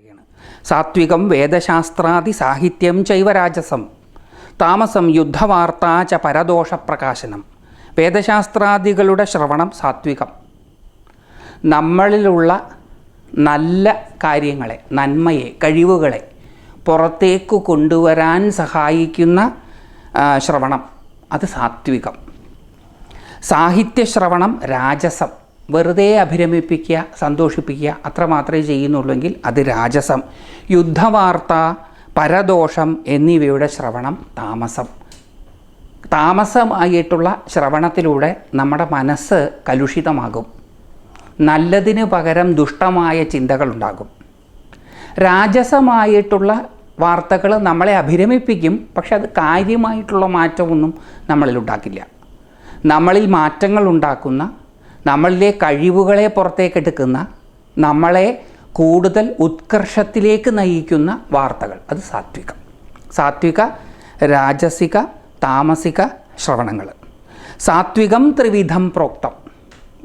പറയുകയാണ്. സാത്വികം വേദശാസ്ത്രാദി സാഹിത്യം ചൈവ രാജസം, താമസം യുദ്ധവാർത്താ ച പരദോഷപ്രകാശനം. വേദശാസ്ത്രാദികളുടെ ശ്രവണം സാത്വികം, നമ്മളിലുള്ള നല്ല കാര്യങ്ങളെ, നന്മയെ, കഴിവുകളെ പുറത്തേക്ക് കൊണ്ടുവരാൻ സഹായിക്കുന്ന ശ്രവണം, അത് സാത്വികം. സാഹിത്യശ്രവണം രാജസം, വെറുതെ അഭിരമിപ്പിക്കുക, സന്തോഷിപ്പിക്കുക, അത്ര മാത്രമേ ചെയ്യുന്നുള്ളെങ്കിൽ അത് രാജസം. യുദ്ധവാർത്ത, പരദോഷം എന്നിവയുടെ ശ്രവണം താമസം. താമസമായിട്ടുള്ള ശ്രവണത്തിലൂടെ നമ്മുടെ മനസ്സ് കലുഷിതമാകും, നല്ലതിന് പകരം ദുഷ്ടമായ ചിന്തകളുണ്ടാകും. രാജസമായിട്ടുള്ള വാർത്തകൾ നമ്മളെ അഭിരമിപ്പിക്കും, പക്ഷെ അത് കാര്യമായിട്ടുള്ള മാറ്റമൊന്നും നമ്മളിൽ ഉണ്ടാക്കില്ല. നമ്മളിൽ മാറ്റങ്ങൾ ഉണ്ടാക്കുന്ന, നമ്മളിലെ കഴിവുകളെ പുറത്തേക്കെടുക്കുന്ന, നമ്മളെ കൂടുതൽ ഉത്കർഷത്തിലേക്ക് നയിക്കുന്ന വാർത്തകൾ, അത് സാത്വികം. സാത്വിക, രാജസിക, താമസിക ശ്രവണങ്ങൾ. സാത്വികം ത്രിവിധം പ്രോക്തം.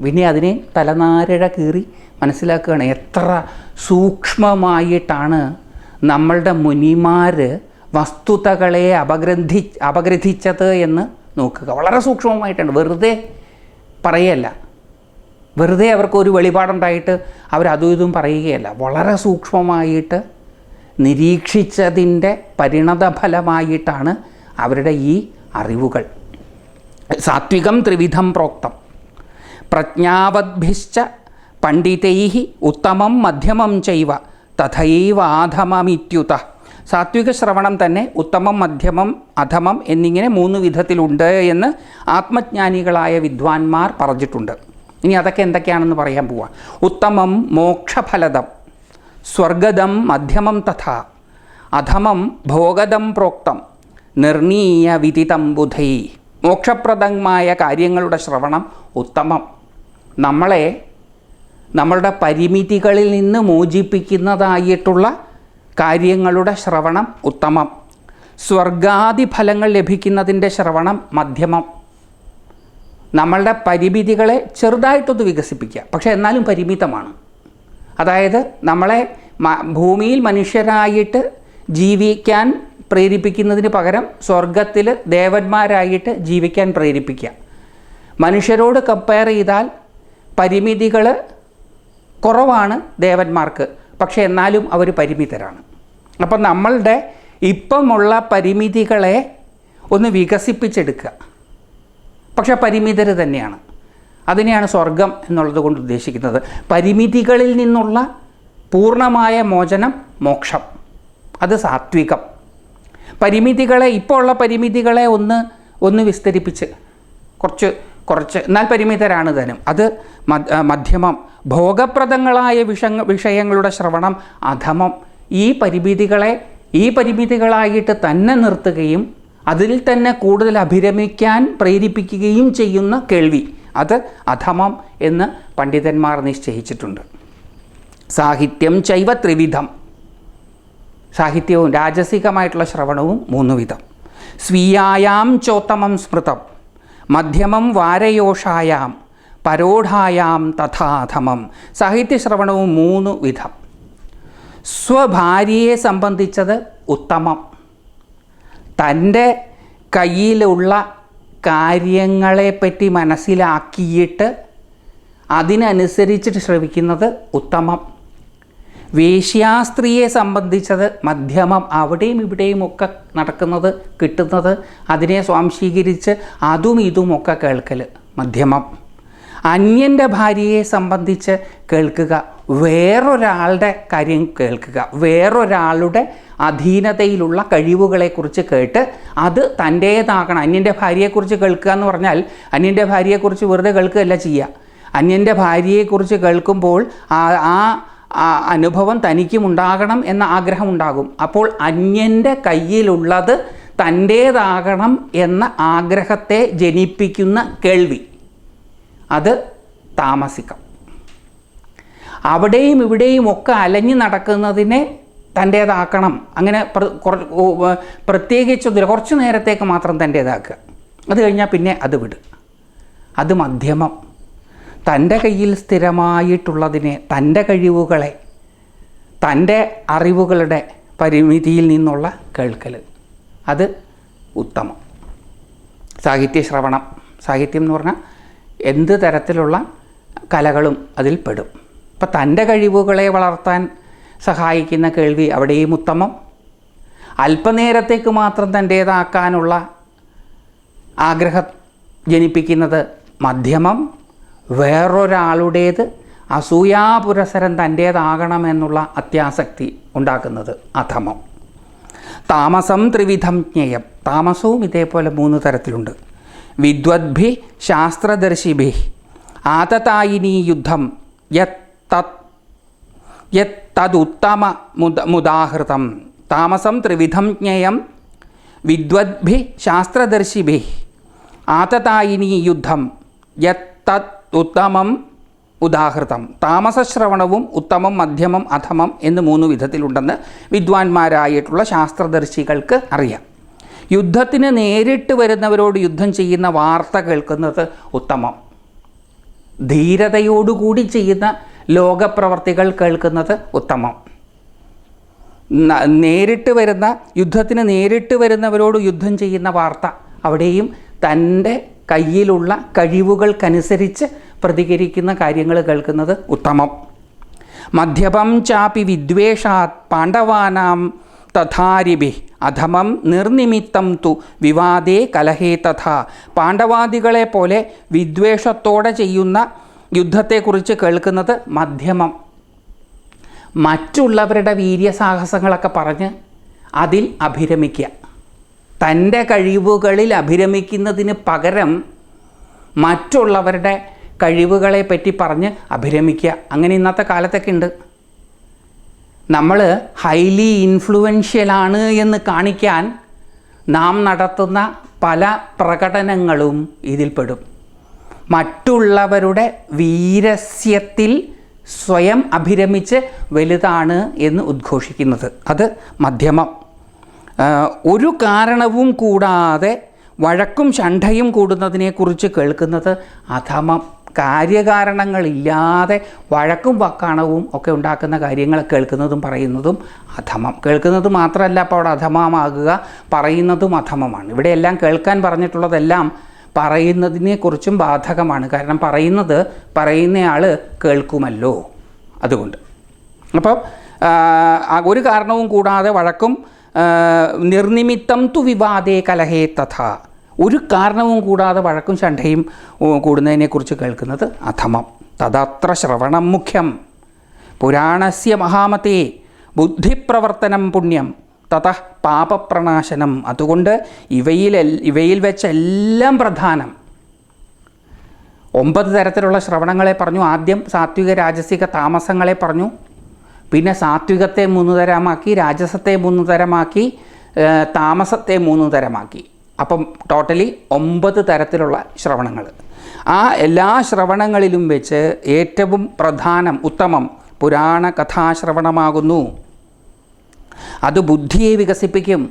പിന്നെ അതിനെ തലനാരിഴ കീറി മനസ്സിലാക്കുകയാണ്. എത്ര സൂക്ഷ്മമായിട്ടാണ് നമ്മളുടെ മുനിമാർ വസ്തുതകളെ അപഗ്രഥിച്ചത് എന്ന് നോക്കുക. വളരെ സൂക്ഷ്മമായിട്ടാണ്, വെറുതെ പറയല്ല, വെറുതെ അവർക്കൊരു വെളിപാടുണ്ടായിട്ട് അവരതും ഇതും പറയുകയല്ല. വളരെ സൂക്ഷ്മമായിട്ട് നിരീക്ഷിച്ചതിൻ്റെ പരിണതഫലമായിട്ടാണ് അവരുടെ ഈ അറിവുകൾ. സാത്വികം ത്രിവിധം പ്രോക്തം. പ്രജ്ഞാവദ്ഭിശ്ച പണ്ഡിതൈഃ ഉത്തമം മധ്യമം ചൈവ തഥൈവ ആധമമിത്യുത. സാത്വിക ശ്രവണം തന്നെ ഉത്തമം, മധ്യമം, അധമം എന്നിങ്ങനെ 3 വിധത്തിലുണ്ട് എന്ന് ആത്മജ്ഞാനികളായ വിദ്വാൻമാർ പറഞ്ഞിട്ടുണ്ട്. ഇനി അതൊക്കെ എന്തൊക്കെയാണെന്ന് പറയാൻ പോവാം. ഉത്തമം മോക്ഷഫലദം, സ്വർഗദം മധ്യമം തഥാ, അധമം ഭോഗദം പ്രോക്തം, നിർണീയ വിദിതം ബുധൈ. മോക്ഷപ്രദമായ കാര്യങ്ങളുടെ ശ്രവണം ഉത്തമം, നമ്മളെ നമ്മളുടെ പരിമിതികളിൽ നിന്ന് മോചിപ്പിക്കുന്നതായിട്ടുള്ള കാര്യങ്ങളുടെ ശ്രവണം ഉത്തമം. സ്വർഗാദി ഫലങ്ങൾ ലഭിക്കുന്നതിൻ്റെ ശ്രവണം മധ്യമം. നമ്മളുടെ പരിമിതികളെ ചെറുതായിട്ടൊന്ന് വികസിപ്പിക്കുക, പക്ഷേ എന്നാലും പരിമിതമാണ്. അതായത് നമ്മളെ ഭൂമിയിൽ മനുഷ്യരായിട്ട് ജീവിക്കാൻ പ്രേരിപ്പിക്കുന്നതിന് പകരം സ്വർഗത്തിൽ ദേവന്മാരായിട്ട് ജീവിക്കാൻ പ്രേരിപ്പിക്കുക. മനുഷ്യരോട് കമ്പയർ ചെയ്താൽ പരിമിതികൾ കുറവാണ് ദേവന്മാർക്ക്, പക്ഷേ എന്നാലും അവർ പരിമിതരാണ്. അപ്പം നമ്മളുടെ ഇപ്പമുള്ള പരിമിതികളെ ഒന്ന് വികസിപ്പിച്ചെടുക്കുക, പക്ഷേ പരിമിതർ തന്നെയാണ്. അതിനെയാണ് സ്വർഗം എന്നുള്ളത് കൊണ്ട് ഉദ്ദേശിക്കുന്നത്. പരിമിതികളിൽ നിന്നുള്ള പൂർണ്ണമായ മോചനം മോക്ഷം, അത് സാത്വികം. പരിമിതികളെ, ഇപ്പോൾ ഉള്ള പരിമിതികളെ ഒന്ന് വിസ്തരിപ്പിച്ച് കുറച്ച് എന്നാൽ പരിമിതരാണ് താനും, അത് മധ്യമം. ഭോഗപ്രദങ്ങളായ വിഷയങ്ങളുടെ ശ്രവണം അധമം. ഈ പരിമിതികളായിട്ട് തന്നെ നിർത്തുകയും അതിൽ തന്നെ കൂടുതൽ അഭിരമിക്കാൻ പ്രേരിപ്പിക്കുകയും ചെയ്യുന്ന കേൾവി, അത് അധമം എന്ന് പണ്ഡിതന്മാർ നിശ്ചയിച്ചിട്ടുണ്ട്. സാഹിത്യം ചൈവ ത്രിവിധം. സാഹിത്യവും രാജസികമായിട്ടുള്ള ശ്രവണവും 3 വിധം. സ്വീയായാം ചോത്തമം സ്മൃതം, മധ്യമം വാരയോഷായാം, പരോഢായാം തഥാധമം. സാഹിത്യശ്രവണവും 3 വിധം. സ്വഭാര്യയെ സംബന്ധിച്ചത് ഉത്തമം, തൻ്റെ കയ്യിലുള്ള കാര്യങ്ങളെപ്പറ്റി മനസ്സിലാക്കിയിട്ട് അതിനനുസരിച്ചിട്ട് ശ്രവിക്കുന്നത് ഉത്തമം. വേശ്യാസ്ത്രീയെ സംബന്ധിച്ചത് മധ്യമം, അവിടെയും ഇവിടെയും ഒക്കെ നടക്കുന്നത് കിട്ടുന്നത് അതിനെ സ്വാംശീകരിച്ച് അതും ഇതുമൊക്കെ കേൾക്കൽ മധ്യമം. അന്യൻ്റെ ഭാര്യയെ സംബന്ധിച്ച് കേൾക്കുക, വേറൊരാളുടെ കാര്യം കേൾക്കുക, വേറൊരാളുടെ അധീനതയിലുള്ള കഴിവുകളെക്കുറിച്ച് കേട്ട് അത് തൻ്റേതാകണം. അന്യൻ്റെ ഭാര്യയെക്കുറിച്ച് കേൾക്കുക എന്ന് പറഞ്ഞാൽ അന്യൻ്റെ ഭാര്യയെക്കുറിച്ച് വെറുതെ കേൾക്കുകയല്ല ചെയ്യുക. അന്യൻ്റെ ഭാര്യയെക്കുറിച്ച് കേൾക്കുമ്പോൾ ആ അനുഭവം തനിക്കും ഉണ്ടാകണം എന്ന ആഗ്രഹമുണ്ടാകും. അപ്പോൾ അന്യൻ്റെ കയ്യിലുള്ളത് തൻ്റേതാകണം എന്ന ആഗ്രഹത്തെ ജനിപ്പിക്കുന്ന കേൾവി, അത് താമസികം. അവിടെയും ഇവിടെയും ഒക്കെ അലഞ്ഞു നടക്കുന്നതിനെ തൻ്റേതാക്കണം, അങ്ങനെ പ്രത്യേകിച്ചൊന്നുമില്ല, കുറച്ച് നേരത്തേക്ക് മാത്രം തൻ്റേതാക്കുക, അത് കഴിഞ്ഞാൽ പിന്നെ അത് വിടുക. അത് മധ്യമം. തൻ്റെ കയ്യിൽ സ്ഥിരമായിട്ടുള്ളതിനെ, തൻ്റെ കഴിവുകളെ തൻ്റെ അറിവുകളുടെ പരിമിതിയിൽ നിന്നുള്ള കേൾക്കൽ, അത് ഉത്തമം. സാഹിത്യശ്രവണം, സാഹിത്യം എന്ന് പറഞ്ഞാൽ എന്ത് തരത്തിലുള്ള കലകളും അതിൽ പെടും. അപ്പം തൻ്റെ കഴിവുകളെ വളർത്താൻ സഹായിക്കുന്ന കേൾവി അവിടെയും ഉത്തമം. അല്പനേരത്തേക്ക് മാത്രം തൻ്റേതാക്കാനുള്ള ആഗ്രഹം ജനിപ്പിക്കുന്നത് മധ്യമം. വേറൊരാളുടേത് അസൂയാപുരസരം തൻ്റേതാകണമെന്നുള്ള അത്യാസക്തി ഉണ്ടാക്കുന്നത് അധമം. താമസം ത്രിവിധം ജ്ഞേയം. താമസവും ഇതേപോലെ 3 തരത്തിലുണ്ട്. വിദ്വദ്ഭി ശാസ്ത്രദർശിഭി ആതതായിനീ യുദ്ധം യത്തദുത്തമ മുദാഹൃതം. താമസം ത്രിവിധം ജ്ഞേയം വിദ്വദ്ഭി ശാസ്ത്രദർശിഭി ആതതായിനീ യുദ്ധം യത്തദ് ഉത്തമം ഉദാഹൃതം. താമസശ്രവണവും ഉത്തമം, മധ്യമം, അധമം എന്ന് 3 വിധത്തിലുണ്ടെന്ന് വിദ്വാൻമാരായിട്ടുള്ള ശാസ്ത്രദർശികൾക്ക് അറിയാം. യുദ്ധത്തിന് നേരിട്ട് വരുന്നവരോട് യുദ്ധം ചെയ്യുന്ന വാർത്ത കേൾക്കുന്നത് ഉത്തമം. ധീരതയോടുകൂടി ചെയ്യുന്ന ലോകപ്രവർത്തികൾ കേൾക്കുന്നത് ഉത്തമം. യുദ്ധത്തിന് നേരിട്ട് വരുന്നവരോട് യുദ്ധം ചെയ്യുന്ന വാർത്ത, അവിടെയും തൻ്റെ കയ്യിലുള്ള കഴിവുകൾക്കനുസരിച്ച് പ്രതികരിക്കുന്ന കാര്യങ്ങൾ കേൾക്കുന്നത് ഉത്തമം. മധ്യമം ചാപി വിദ്വേഷാത് പാണ്ഡവാനാം തഥാരിഭി അധമം നിർനിമിത്തം തു വിവാദേ കലഹേ തഥാ. പാണ്ഡവാദികളെ പോലെ വിദ്വേഷത്തോടെ ചെയ്യുന്ന യുദ്ധത്തെക്കുറിച്ച് കേൾക്കുന്നത് മധ്യമം. മറ്റുള്ളവരുടെ വീര്യസാഹസങ്ങളൊക്കെ പറഞ്ഞ് അതിൽ അഭിരമിക്കുക. തൻ്റെ കഴിവുകളിൽ അഭിരമിക്കുന്നതിന് പകരം മറ്റുള്ളവരുടെ കഴിവുകളെ പറ്റി പറഞ്ഞ് അഭിരമിക്കുക. അങ്ങനെ ഇന്നത്തെ കാലത്തൊക്കെ ഉണ്ട്. നമ്മൾ ഹൈലി ഇൻഫ്ലുവൻഷ്യലാണ് എന്ന് കാണിക്കാൻ നാം നടത്തുന്ന പല പ്രകടനങ്ങളും ഇതിൽപ്പെടും. മറ്റുള്ളവരുടെ വീരസ്യത്തിൽ സ്വയം അഭിരമിച്ച് വലുതാണ് എന്ന് ഉദ്ഘോഷിക്കുന്നത്, അത് മധ്യമം. ഒരു കാരണവും കൂടാതെ വഴക്കും ശണ്ഠയും കൂടുന്നതിനെക്കുറിച്ച് കേൾക്കുന്നത് അധമം. കാര്യകാരണങ്ങളില്ലാതെ വഴക്കും വക്കാണവും ഒക്കെ ഉണ്ടാക്കുന്ന കാര്യങ്ങൾ കേൾക്കുന്നതും പറയുന്നതും അധമം. കേൾക്കുന്നത് മാത്രമല്ല അപ്പോൾ അവിടെ അധമമാകുക, പറയുന്നതും അധമമാണ്. ഇവിടെയെല്ലാം കേൾക്കാൻ പറഞ്ഞിട്ടുള്ളതെല്ലാം പറയുന്നതിനെക്കുറിച്ചും ബാധകമാണ്. കാരണം പറയുന്നയാൾ കേൾക്കുമല്ലോ. അതുകൊണ്ട് അപ്പം ഒരു കാരണവും കൂടാതെ വഴക്കും നിർനിമിത്തം തു വിവാദേ കലഹേ തഥാ. ഒരു കാരണവും കൂടാതെ വഴക്കും ശണ്ഠയും കൂടുന്നതിനെക്കുറിച്ച് കേൾക്കുന്നത് അധമം. തദത്ര ശ്രവണം മുഖ്യം പുരാണസ്യ മഹാമതേ ബുദ്ധിപ്രവർത്തനം പുണ്യം തതഃ പാപപ്രണാശനം. അതുകൊണ്ട് ഇവയിൽ വെച്ചെല്ലാം പ്രധാനം. 9 തരത്തിലുള്ള ശ്രവണങ്ങളെ പറഞ്ഞു. ആദ്യം സാത്വിക, രാജസിക, താമസങ്ങളെ പറഞ്ഞു. പിന്നെ സാത്വികത്തെ 3 തരമാക്കി, രാജസത്തെ 3 തരമാക്കി, താമസത്തെ 3 തരമാക്കി. അപ്പം ടോട്ടലി 9 തരത്തിലുള്ള ശ്രവണങ്ങൾ. ആ എല്ലാ ശ്രവണങ്ങളിലും വെച്ച് ഏറ്റവും പ്രധാനം, ഉത്തമം പുരാണ കഥാശ്രവണമാകുന്നു. അത് ബുദ്ധിയെ വികസിപ്പിക്കും,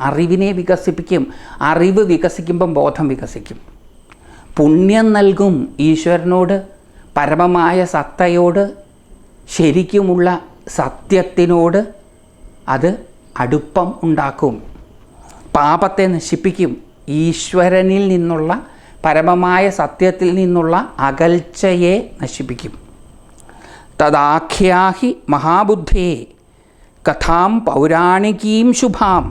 അറിവിനെ വികസിപ്പിക്കും. അറിവ് വികസിക്കുമ്പം ബോധം വികസിക്കും. പുണ്യം നൽകും. ഈശ്വരനോട്, പരമമായ സത്തയോട്, ശരിക്കുമുള്ള സത്യത്തിനോട് അത് അടുപ്പം ഉണ്ടാക്കും. പാപത്തെ നശിപ്പിക്കും. ഈശ്വരനിൽ നിന്നുള്ള, പരമമായ സത്യത്തിൽ നിന്നുള്ള അകൽച്ചയെ നശിപ്പിക്കും. തദാഖ്യാഹി മഹാബുദ്ധേ കഥാം പൗരാണികീം ശുഭാം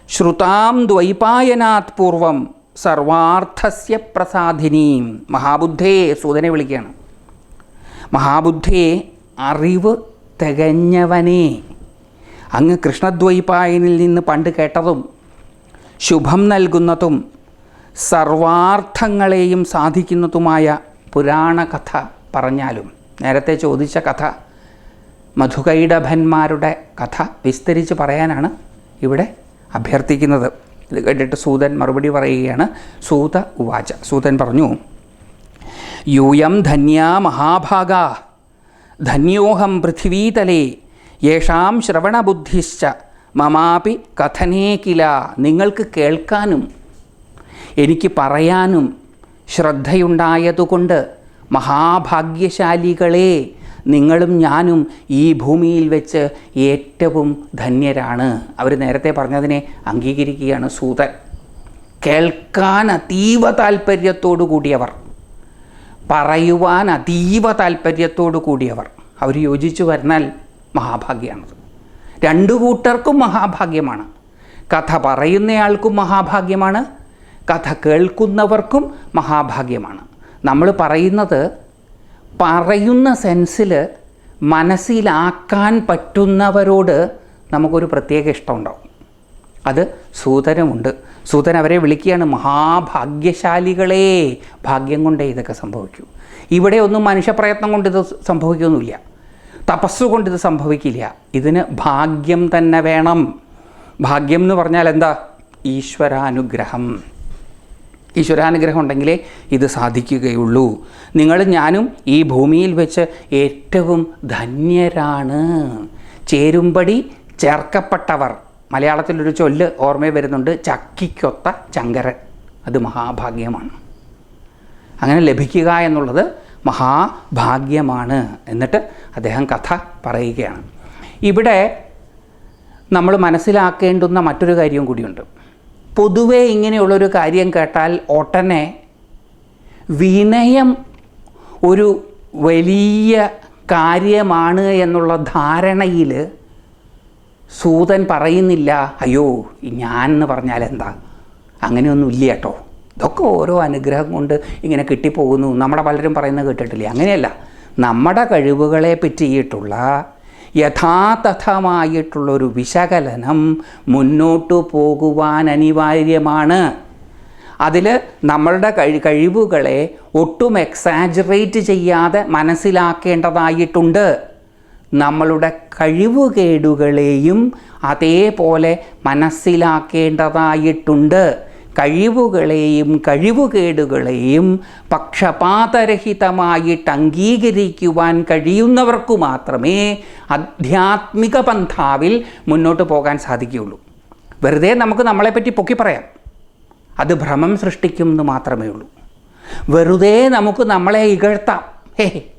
ശ്രുതാം ദ്വൈപായനാത് പൂർവം സർവാർത്ഥസ്യ പ്രസാദിനീം. മഹാബുദ്ധേ, സൂതനെ വിളിക്കുകയാണ്. മഹാബുദ്ധേ, അറിവ് തികഞ്ഞവനെ, അങ്ങ് കൃഷ്ണദ്വൈപായനിൽ നിന്ന് പണ്ട് കേട്ടതും ശുഭം നൽകുന്നതും സർവാർത്ഥങ്ങളെയും സാധിക്കുന്നതുമായ പുരാണ കഥ പറഞ്ഞാലും. നേരത്തെ ചോദിച്ച കഥ, മധുകൈടഭന്മാരുടെ കഥ വിസ്തരിച്ച് പറയാനാണ് ഇവിടെ അഭ്യർത്ഥിക്കുന്നത്. ഇത് കേട്ടിട്ട് സൂതൻ മറുപടി പറയുകയാണ്. സൂത ഉവാച. സൂതൻ പറഞ്ഞു, യൂയം ധന്യാ മഹാഭാഗ ധന്യോഹം പൃഥിവീതലേ യേഷാം ശ്രവണബുദ്ധിശ്ച മമാപി കഥനേ കില. നിങ്ങൾക്ക് കേൾക്കാനും എനിക്ക് പറയാനും ശ്രദ്ധയുണ്ടായതുകൊണ്ട് മഹാഭാഗ്യശാലികളെ, നിങ്ങളും ഞാനും ഈ ഭൂമിയിൽ വെച്ച് ഏറ്റവും ധന്യരാണ്. അവർ നേരത്തെ പറഞ്ഞതിനെ അംഗീകരിക്കുകയാണ് സൂതൻ. കേൾക്കാൻ അതീവ താല്പര്യത്തോടു കൂടിയവർ, പറയുവാൻ അതീവ താല്പര്യത്തോടു കൂടിയവർ, അവർ യോജിച്ചു വരുന്നാൽ മഹാഭാഗ്യമാണത്. രണ്ടു കൂട്ടർക്കും മഹാഭാഗ്യമാണ്. കഥ പറയുന്നയാൾക്കും മഹാഭാഗ്യമാണ്, കഥ കേൾക്കുന്നവർക്കും മഹാഭാഗ്യമാണ്. നമ്മൾ പറയുന്ന സെൻസിൽ മനസ്സിലാക്കാൻ പറ്റുന്നവരോട് നമുക്കൊരു പ്രത്യേക ഇഷ്ടമുണ്ടാവും. അത് സൂതനുമുണ്ട്. സൂതൻ അവരെ വിളിക്കുകയാണ് മഹാഭാഗ്യശാലികളെ. ഭാഗ്യം കൊണ്ടേ ഇതൊക്കെ സംഭവിക്കൂ. ഇവിടെ ഒന്നും മനുഷ്യപ്രയത്നം കൊണ്ട് ഇത് സംഭവിക്കുകയൊന്നുമില്ല, തപസ്സുകൊണ്ട് ഇത് സംഭവിക്കില്ല. ഇതിന് ഭാഗ്യം തന്നെ വേണം. ഭാഗ്യം എന്ന് പറഞ്ഞാൽ എന്താ? ഈശ്വരാനുഗ്രഹം. ഈശ്വരാനുഗ്രഹം ഉണ്ടെങ്കിലേ ഇത് സാധിക്കുകയുള്ളൂ. നിങ്ങളും ഞാനും ഈ ഭൂമിയിൽ വെച്ച് ഏറ്റവും ധന്യരാണ്. ചേരുമ്പടി ചേർക്കപ്പെട്ടവർ. മലയാളത്തിലൊരു ചൊല്ല് ഓർമ്മ വരുന്നുണ്ട്, ചക്കിക്കൊത്ത ചങ്കരൻ. അത് മഹാഭാഗ്യമാണ്. അങ്ങനെ ലഭിക്കുക എന്നുള്ളത് മഹാഭാഗ്യമാണ്. എന്നിട്ട് അദ്ദേഹം കഥ പറയുകയാണ്. ഇവിടെ നമ്മൾ മനസ്സിലാക്കേണ്ടുന്ന മറ്റൊരു കാര്യം കൂടിയുണ്ട്. പൊതുവേ ഇങ്ങനെയുള്ളൊരു കാര്യം കേട്ടാൽ ഉടനെ വിനയം ഒരു വലിയ കാര്യമാണ് എന്നുള്ള ധാരണയിൽ സൂതൻ പറയുന്നില്ല, അയ്യോ ഞാൻ എന്ന് പറഞ്ഞാൽ എന്താ, അങ്ങനെയൊന്നും ഇല്ല കേട്ടോ, ഇതൊക്കെ ഓരോ അനുഗ്രഹം കൊണ്ട് ഇങ്ങനെ കിട്ടിപ്പോകുന്നു, നമ്മുടെ പലരും പറയുന്നത് കേട്ടിട്ടില്ലേ. അങ്ങനെയല്ല. നമ്മുടെ കഴിവുകളെ പറ്റിയിട്ടുള്ള യഥാതഥമായിട്ടുള്ളൊരു വിശകലനം മുന്നോട്ടു പോകുവാൻ അനിവാര്യമാണ്. അതിൽ നമ്മളുടെ കഴിവുകളെ ഒട്ടും എക്സാജറേറ്റ് ചെയ്യാതെ മനസ്സിലാക്കേണ്ടതായിട്ടുണ്ട്. നമ്മളുടെ കഴിവുകേടുകളെയും അതേപോലെ മനസ്സിലാക്കേണ്ടതായിട്ടുണ്ട്. കഴിവുകളെയും കഴിവുകേടുകളെയും പക്ഷപാതരഹിതമായിട്ട് അംഗീകരിക്കുവാൻ കഴിയുന്നവർക്കു മാത്രമേ ആധ്യാത്മിക പന്ഥാവിൽ മുന്നോട്ട് പോകാൻ സാധിക്കുകയുള്ളൂ. വെറുതെ നമുക്ക് നമ്മളെപ്പറ്റി പൊക്കി പറയാം, അത് ഭ്രമം സൃഷ്ടിക്കും എന്ന് മാത്രമേ ഉള്ളൂ. വെറുതെ നമുക്ക് നമ്മളെ ഇകഴ്ത്താം,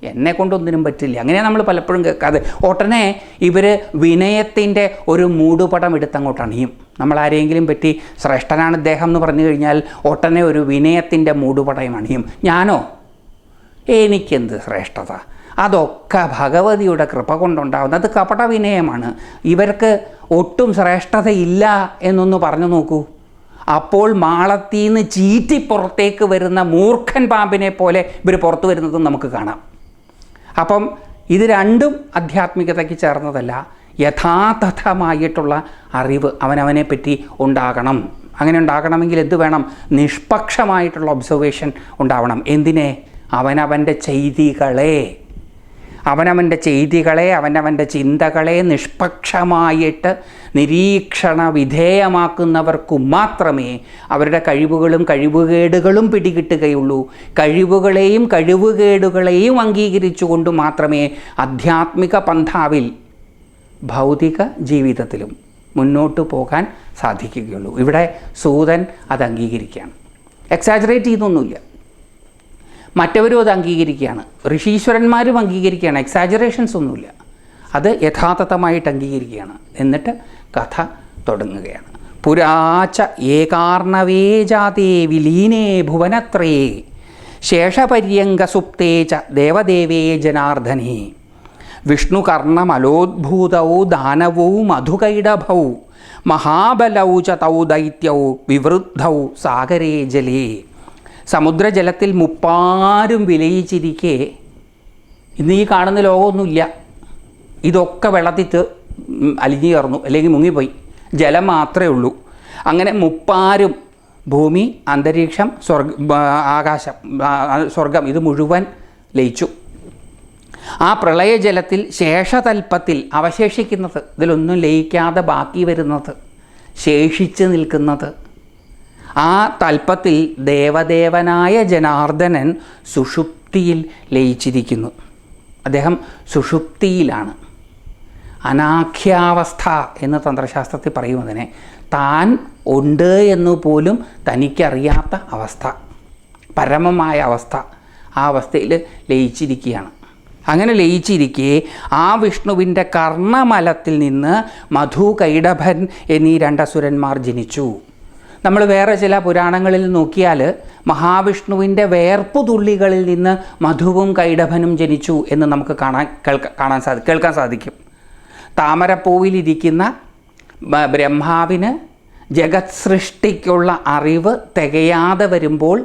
എന്നെ കൊണ്ടൊന്നിനും പറ്റില്ല, അങ്ങനെ നമ്മൾ പലപ്പോഴും കേൾക്കാതെ ഉടനെ ഇവർ വിനയത്തിൻ്റെ ഒരു മൂടുപടം എടുത്തങ്ങോട്ട് അണിയും. നമ്മളാരെങ്കിലും പറ്റി ശ്രേഷ്ഠനാണ് ഇദ്ദേഹം എന്ന് പറഞ്ഞു കഴിഞ്ഞാൽ ഉടനെ ഒരു വിനയത്തിൻ്റെ മൂടുപടം അണിയും. ഞാനോ, എനിക്കെന്ത് ശ്രേഷ്ഠത, അതൊക്കെ ഭഗവതിയുടെ കൃപ കൊണ്ടുണ്ടാകുന്നത്, അത് കപട വിനയമാണ്. ഇവർക്ക് ഒട്ടും ശ്രേഷ്ഠതയില്ല എന്നൊന്ന് പറഞ്ഞു നോക്കൂ. അപ്പോൾ മാളത്തീന്ന് ചീറ്റി പുറത്തേക്ക് വരുന്ന മൂർഖൻ പാമ്പിനെ പോലെ ഇവർ പുറത്തു വരുന്നതും നമുക്ക് കാണാം. അപ്പം ഇത് രണ്ടും ആധ്യാത്മികതയ്ക്ക് ചേർന്നതല്ല. യഥാതഥമായിട്ടുള്ള അറിവ് അവനവനെ പറ്റി ഉണ്ടാകണം. അങ്ങനെ ഉണ്ടാകണമെങ്കിൽ എന്ത് വേണം? നിഷ്പക്ഷമായിട്ടുള്ള ഒബ്സർവേഷൻ ഉണ്ടാവണം. എന്തിനെ? അവനവൻ്റെ ചെയ്തികളെ, അവനവൻ്റെ ചിന്തകളെ നിഷ്പക്ഷമായിട്ട് നിരീക്ഷണ വിധേയമാക്കുന്നവർക്കു മാത്രമേ അവരുടെ കഴിവുകളും കഴിവുകേടുകളും പിടികിട്ടുകയുള്ളൂ. കഴിവുകളെയും കഴിവുകേടുകളെയും അംഗീകരിച്ചുകൊണ്ട് മാത്രമേ ആധ്യാത്മിക പന്ഥാവിൽ ഭൗതിക ജീവിതത്തിലും മുന്നോട്ട് പോകാൻ സാധിക്കുകയുള്ളൂ. ഇവിടെ സൂതൻ അത് അംഗീകരിക്കുകയാണ്. എക്സാജറേറ്റ് ചെയ്തൊന്നുമില്ല. മറ്റവരും അത് അംഗീകരിക്കുകയാണ്. ഋഷീശ്വരന്മാരും അംഗീകരിക്കുകയാണ്. എക്സാജറേഷൻസ് ഒന്നുമില്ല. അത് യഥാതഥമായിട്ട് അംഗീകരിക്കുകയാണ്. എന്നിട്ട് കഥ തുടങ്ങുകയാണ്. പുരാച്ച ഏകാർണവേ ജാതേ വിലീനേ ഭുവനത്രയേ ശേഷപര്യങ്കസുപ്തേ ച ദേവദേവേ ജനാർദ്ദനേ വിഷ്ണുകർണമലോദ്ഭൂതൗ ദാനവൗ മധുകൈടഭൗ മഹാബലൗ ച തൗ ദൈത്യൗ വിവൃദ്ധൗ സാഗരേ ജലേ. സമുദ്രജലത്തിൽ മുപ്പാരും വിലയിച്ചിരിക്കെ ഇന്ന് ഈ കാണുന്ന ലോകമൊന്നുമില്ല. ഇതൊക്കെ വെള്ളത്തിൽ അലിഞ്ഞു ചേർന്നു, അല്ലെങ്കിൽ മുങ്ങിപ്പോയി. ജലം മാത്രമേ ഉള്ളൂ. അങ്ങനെ മുപ്പാരും, ഭൂമി, അന്തരീക്ഷം, ആകാശം, സ്വർഗം, ഇത് മുഴുവൻ ലയിച്ചു. ആ പ്രളയജലത്തിൽ ശേഷതൽപ്പത്തിൽ അവശേഷിക്കുന്നത്, ഇതിലൊന്നും ലയിക്കാതെ ബാക്കി വരുന്നത്, ശേഷിച്ച് നിൽക്കുന്നത്, ആ തൽപ്പത്തിൽ ദേവദേവനായ ജനാർദ്ദനൻ സുഷുപ്തിയിൽ ലയിച്ചിരിക്കുന്നു. അദ്ദേഹം സുഷുപ്തിയിലാണ്. അനാഖ്യാവസ്ഥ എന്ന് തന്ത്രശാസ്ത്രത്തിൽ പറയുന്നതിനെ, താൻ ഉണ്ട് എന്നു പോലും തനിക്കറിയാത്ത അവസ്ഥ, പരമമായ അവസ്ഥ, ആ അവസ്ഥയിൽ ലയിച്ചിരിക്കുകയാണ്. അങ്ങനെ ലയിച്ചിരിക്കെ ആ വിഷ്ണുവിൻ്റെ കർണമലത്തിൽ നിന്ന് മധു കൈടഭൻ എന്നീ 2 അസുരന്മാർ ജനിച്ചു. നമ്മൾ വേറെ ചില പുരാണങ്ങളിൽ നോക്കിയാൽ മഹാവിഷ്ണുവിൻ്റെ വേർപ്പുതുള്ളികളിൽ നിന്ന് മധുവും കൈടഭനും ജനിച്ചു എന്ന് നമുക്ക് കേൾക്കാൻ സാധിക്കും. താമരപ്പൂവിലിരിക്കുന്ന ബ്രഹ്മാവിന് ജഗത് സൃഷ്ടിക്കുള്ള അറിവ് തികയാതെ വരുമ്പോൾ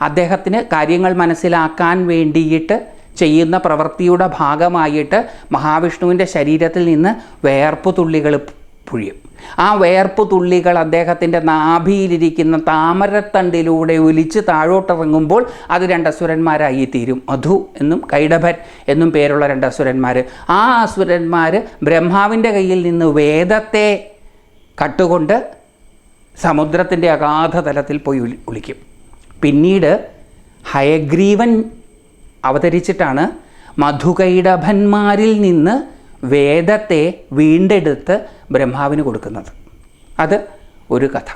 അദ്ദേഹത്തിന് കാര്യങ്ങൾ മനസ്സിലാക്കാൻ വേണ്ടിയിട്ട് ചെയ്യുന്ന പ്രവൃത്തിയുടെ ഭാഗമായിട്ട് മഹാവിഷ്ണുവിൻ്റെ ശരീരത്തിൽ നിന്ന് വേർപ്പുതുള്ളികൾ പൊഴിയും. ആ വേർപ്പുതുള്ളികൾ അദ്ദേഹത്തിൻ്റെ നാഭിയിലിരിക്കുന്ന താമരത്തണ്ടിലൂടെ ഒലിച്ച് താഴോട്ടിറങ്ങുമ്പോൾ അത് 2 അസുരന്മാരായി തീരും. മധു എന്നും കൈടഭൻ എന്നും പേരുള്ള 2 അസുരന്മാർ. ആ അസുരന്മാർ ബ്രഹ്മാവിൻ്റെ കയ്യിൽ നിന്ന് വേദത്തെ കട്ടുകൊണ്ട് സമുദ്രത്തിൻ്റെ അഗാധതലത്തിൽ പോയി ഒളിക്കും. പിന്നീട് ഹയഗ്രീവൻ അവതരിച്ചിട്ടാണ് മധുകൈടഭന്മാരിൽ നിന്ന് വേദത്തെ വീണ്ടെടുത്ത് ബ്രഹ്മാവിന് കൊടുക്കുന്നത്. അത് ഒരു കഥ.